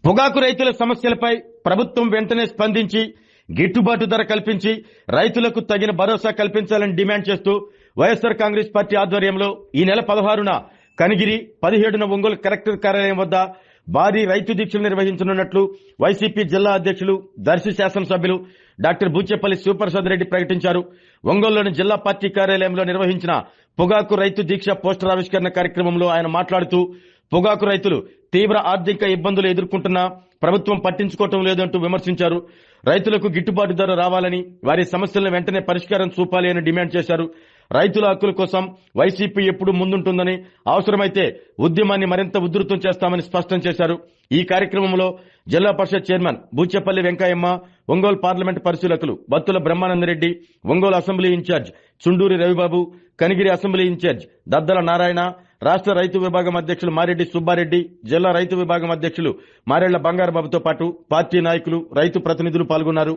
పొగాకు రైతుల సమస్యలపై ప్రభుత్వం వెంటనే స్పందించి గిట్టుబాటు ధర కల్పించి రైతులకు తగిన భరోసా కల్పించాలని డిమాండ్ చేస్తూ వైఎస్ఆర్ కాంగ్రెస్ పార్టీ ఆధ్వర్యంలో ఈ నెల 16న కనిగిరి, 17న ఒంగోలు కలెక్టర్ కార్యాలయం వద్ద భారీ రైతు దీక్షలు నిర్వహించనున్నట్లు వైసీపీ జిల్లా అధ్యక్షులు, దర్శి శాసనసభ్యులు డాక్టర్ బూచేపల్లి శివప్రసాద్ రెడ్డి ప్రకటించారు. ఒంగోలులోని జిల్లా పార్టీ కార్యాలయంలో నిర్వహించిన పొగాకు రైతు దీక్ష పోస్టర్ ఆవిష్కరణ కార్యక్రమంలో ఆయన మాట్లాడుతూ పొగాకు రైతులు తీవ్ర ఆర్థిక ఇబ్బందులు ఎదుర్కొంటున్నా ప్రభుత్వం పట్టించుకోవటం లేదంటూ విమర్శించారు. రైతులకు గిట్టుబాటు ధర రావాలని, వారి సమస్యలను వెంటనే పరిష్కారం చూపాలి అని డిమాండ్ చేశారు. రైతుల హక్కుల కోసం వైసీపీ ఎప్పుడూ ముందుంటుందని, అవసరమైతే ఉద్యమాన్ని మరింత ఉధృతం చేస్తామని స్పష్టం చేశారు. ఈ కార్యక్రమంలో జిల్లా పరిషత్ చైర్మన్ బూచేపల్లి వెంకయ్యమ్మ, ఒంగోలు పార్లమెంటు పరిశీలకులు Battula Brahmanandareddy, Ongole assembly incharge Chunduri Ravibabu, Kanigiri assembly incharge Daddala Narayana, రాష్ట్ర రైతు విభాగం అధ్యక్షులు మారెడ్డి సుబ్బారెడ్డి, జిల్లా రైతు విభాగం అధ్యక్షులు మారెళ్ల బంగారబాబుతో పాటు పార్టీ నాయకులు, రైతు ప్రతినిధులు పాల్గొన్నారు.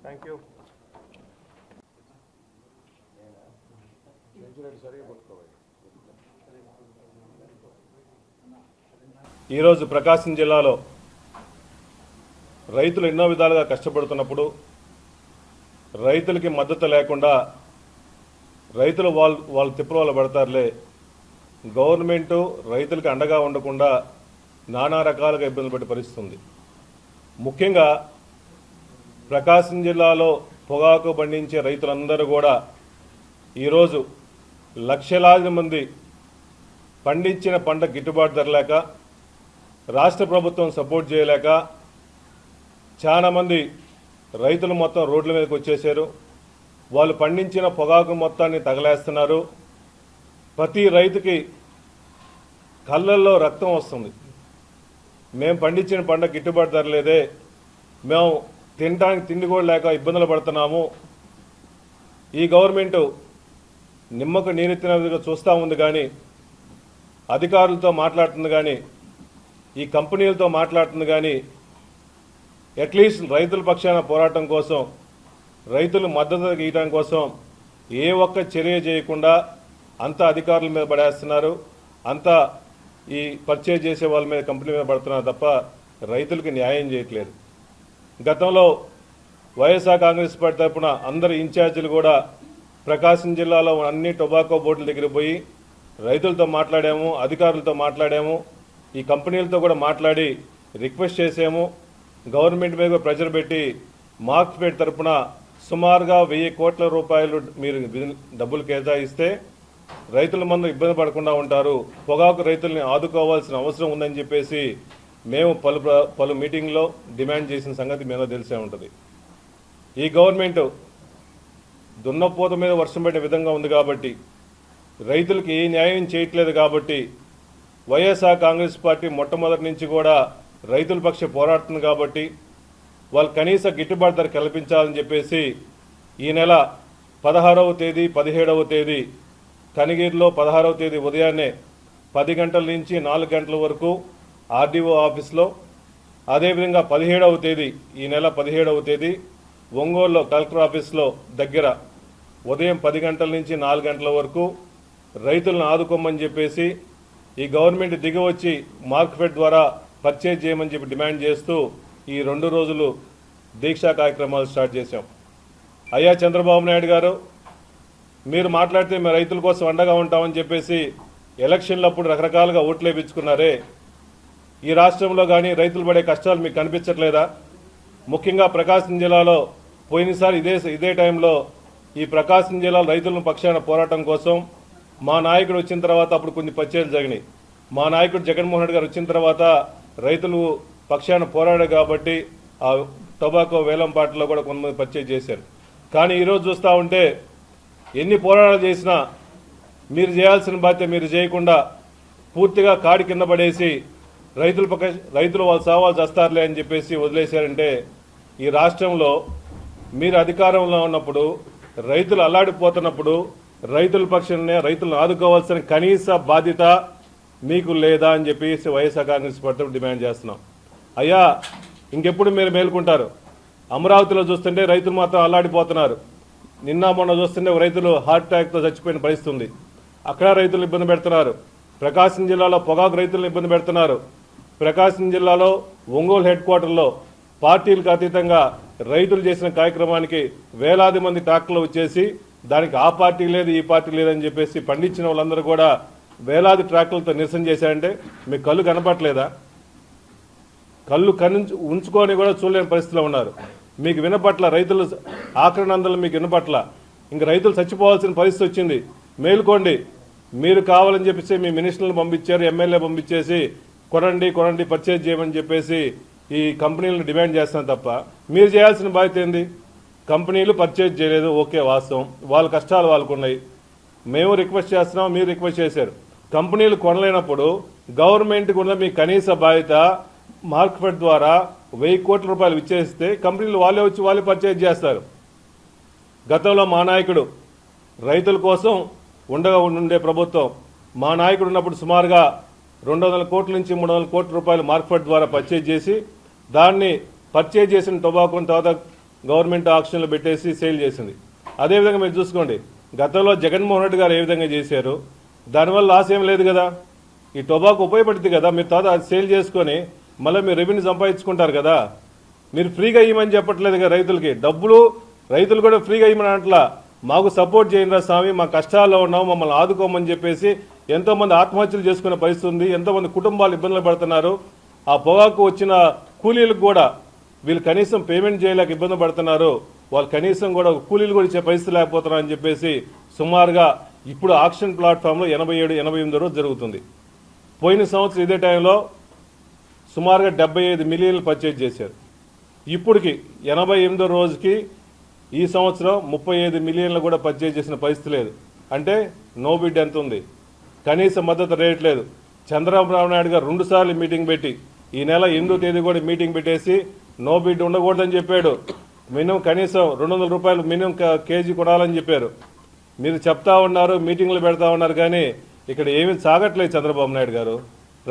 Thank you. ఈరోజు ప్రకాశం జిల్లాలో రైతులు ఎన్నో విధాలుగా కష్టపడుతున్నప్పుడు రైతులకి మద్దతు లేకుండా రైతులు వాళ్ళు తిప్పలు పడతారులే, గవర్నమెంటు రైతులకి అండగా ఉండకుండా నానా రకాలుగా ఇబ్బందులు పడే పరిస్థితి ఉంది. ముఖ్యంగా ప్రకాశం జిల్లాలో పొగాకు పండించే రైతులందరూ కూడా ఈరోజు లక్షలాది మంది పండించిన పంట గిట్టుబాటు ధర లేక, రాష్ట్ర ప్రభుత్వం సపోర్ట్ చేయలేక చాలామంది రైతులు మొత్తం రోడ్ల మీదకి వచ్చేసారు. వాళ్ళు పండించిన పొగాకు మొత్తాన్ని తగలేస్తున్నారు. ప్రతి రైతుకి కళ్ళల్లో రక్తం వస్తుంది. మేము పండించిన పంట గిట్టుబాటు ధర లేదే, మేము తినడానికి తిండి కూడా లేక ఇబ్బందులు పడుతున్నాము. ఈ గవర్నమెంటు నిమ్మకు నీరెత్తిన విధంగా చూస్తూ ఉంది కానీ, అధికారులతో మాట్లాడుతుంది కానీ, ఈ కంపెనీలతో మాట్లాడుతుంది కానీ, అట్లీస్ట్ రైతుల పక్షాన పోరాటం కోసం, రైతులు మద్దతు ఇవ్వడం కోసం ఏ ఒక్క చర్య చేయకుండా అంతా అధికారుల మీద పడేస్తున్నారు. అంతా ఈ పర్చేజ్ చేసే వాళ్ళ మీద, కంపెనీ మీద పడుతున్నారు తప్ప రైతులకి న్యాయం చేయట్లేదు. గతంలో వైఎస్ఆర్ కాంగ్రెస్ పార్టీ తరఫున అందరు ఇన్ఛార్జీలు కూడా ప్రకాశం జిల్లాలో అన్ని టొబాకో బోర్డుల దగ్గర పోయి రైతులతో మాట్లాడాము, అధికారులతో మాట్లాడాము, ఈ కంపెనీలతో కూడా మాట్లాడి రిక్వెస్ట్ చేసాము. గవర్నమెంట్ మీద ప్రెజర్ పెట్టి మార్క్ఫెడ్ తరఫున సుమారుగా 1000 కోట్ల రూపాయలు మీరు డబ్బులు కేటాయిస్తే రైతుల మందు ఇబ్బంది పడకుండా ఉంటారు, పొగాకు రైతుల్ని ఆదుకోవాల్సిన అవసరం ఉందని చెప్పేసి మేము పలు మీటింగ్లో డిమాండ్ చేసిన సంగతి మీద తెలిసే ఉంటుంది. ఈ గవర్నమెంట్ దున్నపోత మీద వర్షం పడే విధంగా ఉంది కాబట్టి, రైతులకి ఏ న్యాయం చేయట్లేదు కాబట్టి, వైఎస్ఆర్ కాంగ్రెస్ పార్టీ మొట్టమొదటి నుంచి కూడా రైతుల పక్ష పోరాడుతుంది కాబట్టి వాళ్ళు కనీస గిట్టుబాటు ధర కల్పించాలని చెప్పేసి ఈ నెల 16వ తేదీ, 17వ తేదీ కనిగిరిలో 16వ తేదీ ఉదయాన్నే 10 గంటల నుంచి 4 గంటల వరకు ఆర్డీఓ ఆఫీస్లో, అదేవిధంగా 17వ తేదీ ఈ నెల 17వ తేదీ ఒంగోలులో కలెక్టర్ ఆఫీస్లో దగ్గర ఉదయం 10 గంటల నుంచి 4 గంటల వరకు రైతులను ఆదుకోమని చెప్పేసి ఈ గవర్నమెంట్ దిగివచ్చి మార్కెట్ ద్వారా పర్చేజ్ చేయమని చెప్పి డిమాండ్ చేస్తూ ఈ 2 రోజులు దీక్షా కార్యక్రమాలు స్టార్ట్ చేశాం. అయ్యా చంద్రబాబు నాయుడు గారు, మీరు మాట్లాడితే మేము రైతుల కోసం అండగా ఉంటామని చెప్పేసి ఎలక్షన్లప్పుడు రకరకాలుగా ఓట్లు వేయించుకున్నారే, ఈ రాష్ట్రంలో కానీ రైతులు పడే కష్టాలు మీకు కనిపించట్లేదా? ముఖ్యంగా ప్రకాశం జిల్లాలో పోయినసారి ఇదే టైంలో ఈ ప్రకాశం జిల్లాలో రైతుల పక్షాన పోరాటం కోసం మా నాయకుడు వచ్చిన తర్వాత అప్పుడు కొన్ని పర్చేలు జరిగినాయి. మా నాయకుడు జగన్మోహన్ రెడ్డి గారు వచ్చిన తర్వాత రైతులు పక్షాన పోరాడారు కాబట్టి ఆ టొబాకో వేలం పాటలో కూడా కొంతమంది పర్చేజ్ చేశారు. కానీ ఈరోజు చూస్తూ ఉంటే ఎన్ని పోరాటాలు చేసినా మీరు చేయాల్సిన బాధ్యత మీరు చేయకుండా పూర్తిగా కాడి కింద పడేసి రైతులు వాళ్ళ సావాలు చేస్తారులే అని చెప్పేసి వదిలేశారంటే ఈ రాష్ట్రంలో మీరు అధికారంలో ఉన్నప్పుడు రైతులు అల్లాడిపోతున్నప్పుడు రైతుల పక్షాన్ని రైతులను ఆదుకోవాల్సిన కనీస బాధ్యత మీకు లేదా అని చెప్పేసి వైఎస్ఆర్ కాంగ్రెస్ పార్టీ డిమాండ్ చేస్తున్నాం. అయ్యా ఇంకెప్పుడు మీరు మేలుకుంటారు? అమరావతిలో చూస్తుంటే రైతులు మాత్రం అల్లాడిపోతున్నారు. నిన్న మొన్న చూస్తుంటే రైతులు హార్ట్ అటాక్తో చచ్చిపోయిన పరిస్థితి ఉంది. అక్కడ రైతులు ఇబ్బంది పెడుతున్నారు. ప్రకాశం జిల్లాలో పొగాకు రైతులను ఇబ్బంది పెడుతున్నారు. ప్రకాశం జిల్లాలో ఒంగోలు హెడ్ క్వార్టర్లో పార్టీలకు అతీతంగా రైతులు చేసిన కార్యక్రమానికి వేలాది మంది ట్రాక్టర్లు వచ్చేసి దానికి ఆ పార్టీ లేదు ఈ పార్టీ లేదని చెప్పేసి పండించిన వాళ్ళందరూ కూడా వేలాది ట్రాక్టర్లతో నిరసన చేశారంటే మీకు కళ్ళు కనపట్లేదా? కళ్ళు ఉంచుకొని కూడా చూడలేని పరిస్థితిలో ఉన్నారు. మీకు వినపట్ల రైతులు ఆక్రమణలు మీకు వినపట్ల ఇంక రైతులు చచ్చిపోవాల్సిన పరిస్థితి వచ్చింది. మేలుకోండి. మీరు కావాలని చెప్పేసి మీ మినిస్టర్లను పంపించారు, ఎమ్మెల్యే పంపించేసి కొనండి పర్చేజ్ చేయమని చెప్పేసి ఈ కంపెనీలను డిమాండ్ చేస్తాను తప్ప మీరు చేయాల్సిన బాధ్యత ఏంది? కంపెనీలు పర్చేజ్ చేయలేదు, ఓకే వాస్తవం, వాళ్ళ కష్టాలు వాళ్ళకున్నాయి. మేము రిక్వెస్ట్ చేస్తున్నాం, మీరు రిక్వెస్ట్ చేశారు. కంపెనీలు కొనలేనప్పుడు గవర్నమెంట్కి ఉన్న మీ కనీస బాధ్యత మార్కెట్ ద్వారా 1000 కోట్ల రూపాయలు ఇచ్చేస్తే కంపెనీలు వాళ్ళే వచ్చి వాళ్ళే పర్చేజ్ చేస్తారు. గతంలో మా నాయకుడు రైతుల కోసం ఉండే ప్రభుత్వం మా నాయకుడు ఉన్నప్పుడు సుమారుగా 200 కోట్ల నుంచి 300 కోట్ల రూపాయలు మార్కెట్ ద్వారా పర్చేజ్ చేసి దాన్ని పర్చేజ్ చేసిన టొబాకోని తర్వాత గవర్నమెంట్ ఆక్షన్లో పెట్టేసి సేల్ చేసింది. అదేవిధంగా మీరు చూసుకోండి, గతంలో జగన్మోహన్ రెడ్డి గారు ఏ విధంగా చేశారు, దానివల్ల లాస్ ఏం లేదు కదా. ఈ టొబాకో ఉపయోగపడుతుంది కదా, మీరు తర్వాత సేల్ చేసుకొని మళ్ళీ మీరు రెవెన్యూ సంపాదించుకుంటారు కదా. మీరు ఫ్రీగా ఇవ్వమని చెప్పట్లేదు కదా రైతులకి. డబ్బులు రైతులు కూడా ఫ్రీగా ఇవ్వమని అట్లా మాకు సపోర్ట్ చేయండి స్వామి, మా కష్టాల్లో ఉన్నాము, మమ్మల్ని ఆదుకోమని చెప్పేసి ఎంతోమంది ఆత్మహత్యలు చేసుకునే పరిస్థితి ఉంది. ఎంతోమంది కుటుంబాలు ఇబ్బందులు పడుతున్నారు. ఆ పొగాకు వచ్చిన కూలీలకు కూడా వీళ్ళు కనీసం పేమెంట్ చేయలేక ఇబ్బంది పడుతున్నారు. వాళ్ళు కనీసం కూడా కూలీలు కూడా ఇచ్చే పరిస్థితి లేకపోతున్నారని చెప్పేసి సుమారుగా ఇప్పుడు ఆక్షన్ ప్లాట్ఫామ్లో 87-88 రోజు జరుగుతుంది. పోయిన సంవత్సరం ఇదే టైంలో సుమారుగా 75 మిలియన్లు పర్చేజ్ చేశారు. ఇప్పటికి 88 రోజుకి ఈ సంవత్సరం 35 మిలియన్లు కూడా పర్చేజ్ చేసిన పరిస్థితి లేదు. అంటే నో బిడ్ ఎంత ఉంది, కనీస మద్దతు రేట్ లేదు. చంద్రబాబు నాయుడు గారు 2 సార్లు మీటింగ్ పెట్టి ఈ నెల 8వ తేదీ కూడా మీటింగ్ పెట్టేసి నో బిడ్ ఉండకూడదని చెప్పాడు. మినిమం కనీసం 200 రూపాయలు మినిమం కేజీ కొనాలని చెప్పారు. మీరు చెప్తా ఉన్నారు, మీటింగ్లు పెడతా ఉన్నారు, కానీ ఇక్కడ ఏమీ సాగట్లేదు. చంద్రబాబు నాయుడు గారు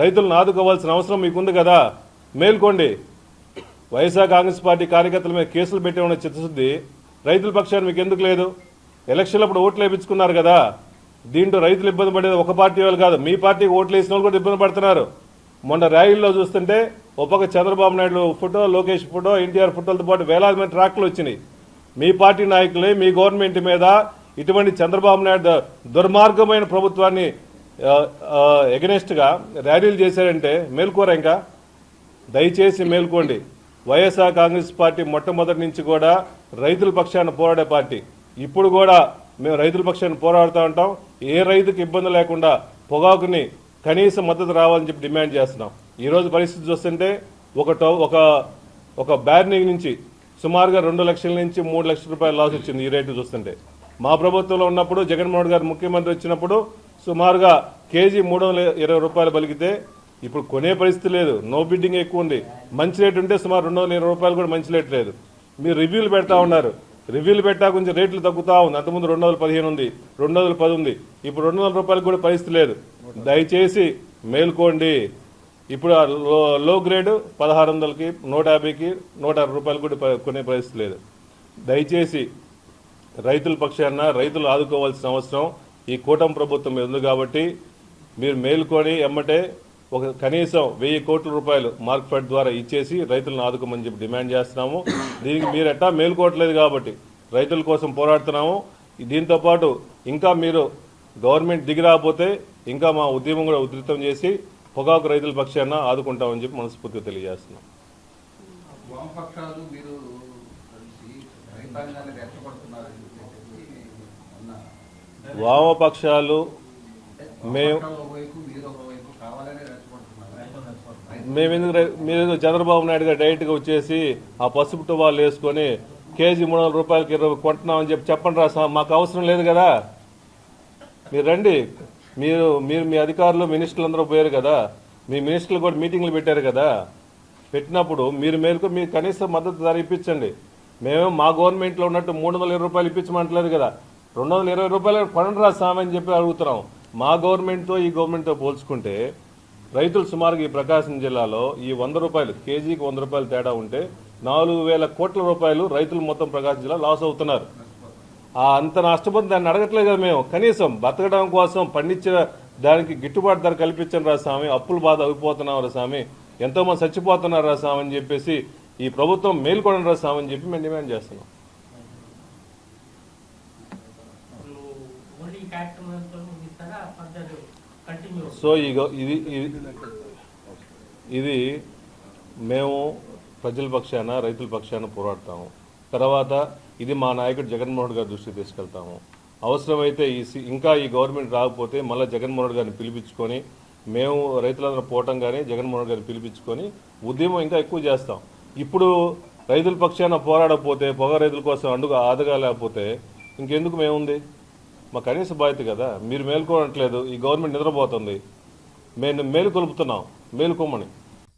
రైతులను ఆదుకోవాల్సిన అవసరం మీకుంది కదా, మేల్కోండి. వైఎస్ఆర్ కాంగ్రెస్ పార్టీ కార్యకర్తల మీద కేసులు పెట్టి ఉన్న చిత్తశుద్ధి రైతుల పక్షాన్ని మీకు ఎందుకు లేదు? ఎలక్షన్లు అప్పుడు ఓట్లు వేయించుకున్నారు కదా. దీంట్లో రైతులు ఇబ్బంది పడేది ఒక పార్టీ వాళ్ళు కాదు, మీ పార్టీకి ఓట్లు వేసిన వాళ్ళు కూడా ఇబ్బంది పడుతున్నారు. మొన్న ర్యాలీలో చూస్తుంటే ఒక పక్క చంద్రబాబు నాయుడు ఫోటో, లోకేష్ ఫోటో, ఎన్టీఆర్ ఫోటోలతో పాటు వేలాది మంది ట్రాక్టర్లు వచ్చినాయి. మీ పార్టీ నాయకులే మీ గవర్నమెంట్ మీద ఇటువంటి చంద్రబాబు నాయుడు దుర్మార్గమైన ప్రభుత్వాన్ని ఎగనెస్ట్గా ర్యాలీలు చేశారంటే మేల్కోరా? ఇంకా దయచేసి మేల్కోండి. వైఎస్ఆర్ కాంగ్రెస్ పార్టీ మొట్టమొదటి నుంచి కూడా రైతుల పక్షాన పోరాడే పార్టీ. ఇప్పుడు కూడా మేము రైతుల పక్షాన్ని పోరాడుతూ ఉంటాం. ఏ రైతుకి ఇబ్బంది లేకుండా పొగాకుని కనీస మద్దతు రావాలని చెప్పి డిమాండ్ చేస్తున్నాం. ఈరోజు పరిస్థితి చూస్తుంటే ఒక బ్యార్నింగ్ నుంచి సుమారుగా 2 లక్షల నుంచి 3 లక్షల రూపాయల లాస్ వచ్చింది. ఈ రేటు చూస్తుంటే మా ప్రభుత్వంలో ఉన్నప్పుడు జగన్మోహన్ గారు ముఖ్యమంత్రి వచ్చినప్పుడు సుమారుగా కేజీ 320 రూపాయలు పలికితే ఇప్పుడు కొనే పరిస్థితి లేదు. నో బిడ్డింగ్ ఎక్కువ ఉంది. మంచి రేటు ఉంటే సుమారు 220 రూపాయలు కూడా మంచి రేటు లేదు. మీరు రివ్యూలు పెడతా ఉన్నారు, రివ్యూలు పెట్టా కొంచెం రేట్లు తగ్గుతూ ఉంది. అంతకుముందు 215 ఉంది, 210 ఉంది, ఇప్పుడు 200 రూపాయలకు కూడా పరిస్థితి లేదు. దయచేసి మేల్కోండి. ఇప్పుడు లో గ్రేడ్ 1600కి 150కి 160 రూపాయలు కూడా కొనే పరిస్థితి లేదు. దయచేసి రైతుల పక్షాన రైతులు ఆదుకోవాల్సిన అవసరం ఈ కూటమి ప్రభుత్వం ఉంది కాబట్టి మీరు మేల్కొని ఎమ్మటే ఒక కనీసం 1000 కోట్ల రూపాయలు మార్కెట్ ద్వారా ఇచ్చేసి రైతులను ఆదుకోమని చెప్పి డిమాండ్ చేస్తున్నాము. దీనికి మీరు ఎట్టా మేల్కోవట్లేదు కాబట్టి రైతుల కోసం పోరాడుతున్నాము. దీంతోపాటు ఇంకా మీరు గవర్నమెంట్ దిగి రాకపోతే ఇంకా మా ఉద్యమం కూడా ఉధృతం చేసి పొగాకు రైతుల పక్షాన ఆదుకుంటామని చెప్పి మనస్ఫూర్తిగా తెలియజేస్తున్నాం. వామపక్షాలు మీరు చంద్రబాబు నాయుడు గారు డైరెక్ట్గా వచ్చేసి ఆ పసుపు టువాలు వేసుకొని కేజీ 300 రూపాయలకి 20 కొంటున్నామని చెప్పి చెప్పండి రా. మాకు అవసరం లేదు కదా. మీరు రండి. మీరు మీ అధికారులు మినిస్టర్లు అందరూ పోయారు కదా, మీ మినిస్టర్లు కూడా మీటింగ్లు పెట్టారు కదా. పెట్టినప్పుడు మీరు మేరకు మీ కనీస మద్దతు ధర ఇప్పించండి. మేము మా గవర్నమెంట్లో ఉన్నట్టు 320 రూపాయలు ఇప్పించమంటలేదు కదా, 220 రూపాయలు కొనండి రా స్వామి అని చెప్పి అడుగుతున్నాం. మా గవర్నమెంట్తో ఈ గవర్నమెంట్తో పోల్చుకుంటే రైతులు సుమారుగా ఈ ప్రకాశం జిల్లాలో ఈ 100 రూపాయలు కేజీకి 100 రూపాయలు తేడా ఉంటే 4,000 కోట్ల రూపాయలు రైతులు మొత్తం ప్రకాశం జిల్లా లాస్ అవుతున్నారు. అంత నష్టపోతే దాన్ని అడగట్లేదు కదా మేము. కనీసం బతకడం కోసం పండించిన దానికి గిట్టుబాటు ధర కల్పించండి రా స్వామి, అప్పులు బాధ అయిపోతున్నాం రా స్వామి, ఎంతోమంది చచ్చిపోతున్నారు రా స్వామి అని చెప్పేసి ఈ ప్రభుత్వం మేల్కొనండి రా స్వామి అని చెప్పి మేము డిమాండ్ చేస్తున్నాం. సో ఇది మేము ప్రజల పక్షాన రైతుల పక్షాన పోరాడతాము. తర్వాత ఇది మా నాయకుడు జగన్మోహన్ గారి దృష్టికి తీసుకెళ్తాము. అవసరమైతే ఇంకా ఈ గవర్నమెంట్ రాకపోతే మళ్ళీ జగన్మోహన్ గారిని పిలిపించుకొని మేము రైతులందరూ పోవటం కానీ జగన్మోహన్ గారిని పిలిపించుకొని ఉద్యమం ఇంకా ఎక్కువ చేస్తాం. ఇప్పుడు రైతుల పక్షాన పోరాడకపోతే పొగ రైతుల కోసం ఆదగా లేకపోతే ఇంకెందుకు మేముంది? మా కనీస బాధ్యత కదా. మీరు మేలుకోవట్లేదు, ఈ గవర్నమెంట్ నిద్రపోతుంది, మేము మేలుకొలుపుతున్నాం, మేలుకోమని.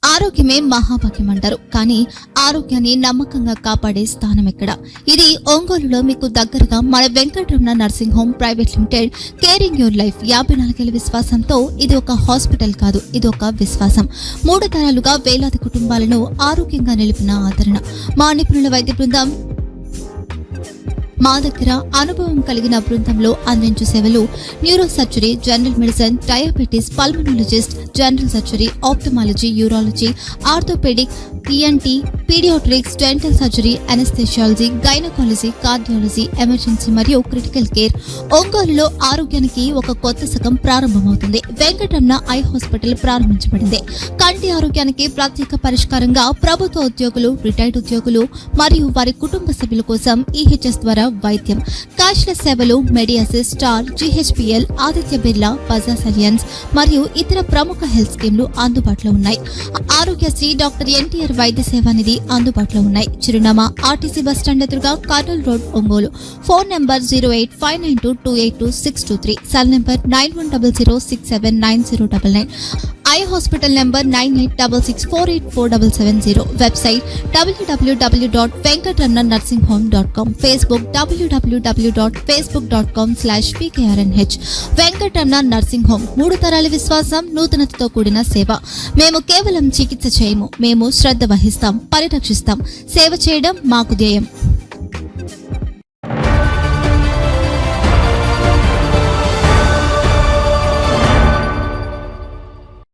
ఆరోగ్యమే మహాభాగ్యం అంటారు, కానీ ఆరోగ్యాన్ని నమ్మకంగా కాపాడే స్థానం ఎక్కడ? ఇది ఒంగోలులో మీకు దగ్గరగా మన Venkataramana nursing home private limited. Caring your life 54 ఏళ్ల విశ్వాసంతో ఇది ఒక హాస్పిటల్ కాదు, ఇది ఒక విశ్వాసం. 3 తరాలుగా వేలాది కుటుంబాలను ఆరోగ్యంగా నిలిపిన ఆదరణ. మా నిపుణుల వైద్య బృందం మా దగ్గర అనుభవం కలిగిన బృందంలో అందించే సేవలు neuro surgery, general medicine, diabetes, pulmonologist, general surgery, ophthalmology, urology, orthopedic, ENT, pediatrics, dental surgery, anesthesiology, gynaecology, cardiology, emergency మరియు క్రిటికల్ కేర్. ఒంగోలులో ఆరోగ్యానికి ఒక కొత్త శకం ప్రారంభమవుతుంది. వెంకటరమణ ఐ హాస్పిటల్ ప్రారంభించబడింది. కంటి ఆరోగ్యానికి ప్రత్యేక పరిష్కారంగా ప్రభుత్వ ఉద్యోగులు, రిటైర్డ్ ఉద్యోగులు మరియు వారి కుటుంబ సభ్యుల కోసం EHS ద్వారా వైద్యం, క్యాష్లెస్ సేవలు, Medi Assist, Star, GHPL, Aditya Birla, Bajaj Allianz మరియు ఇతర ప్రముఖ హెల్త్ స్కీమ్లు అందుబాటులో ఉన్నాయి. ఆరోగ్యశ్రీ, డాక్టర్ NTR వైద్య సేవా నిధి అందుబాటులో ఉన్నాయి. చిరునామా RTC బస్టాండ్ ఎదురుగా, Kurnool road, Ongole. Phone number 08592282623, cell number 9100679099, eye hospital number 9866484770, website www.venkatramanarsinghome.com, Facebook www.facebook.com/VKRNH. Venkataramana nursing home, 3 తరాల విశ్వాసం, నూతనతతో కూడిన సేవ. మేము కేవలం చికిత్స చేయము, మేము శ్రద్ధ వహిస్తాం, పరిరక్షిస్తాం. సేవ చేయడం మాకు ధ్యేయం.